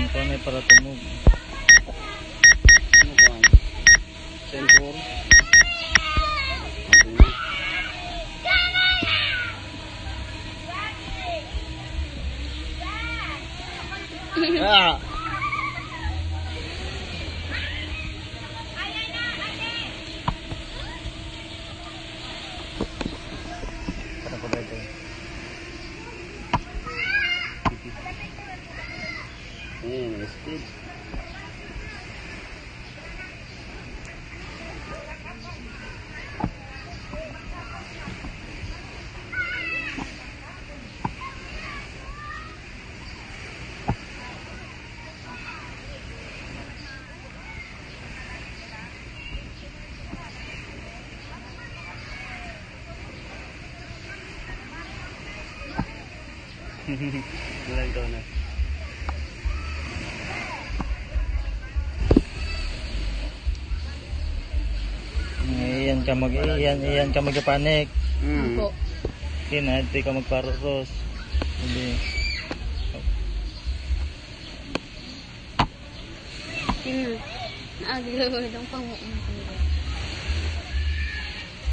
Kung ano para tumog. Ano ba? Sensor. Okay na. Ah! Para ko dito. Ayan, speed. Ilan ko na. Iyan ka magapanik. Opo. Kina, hindi ka magparosos. Hindi. Yun na. Naagalaw lang pang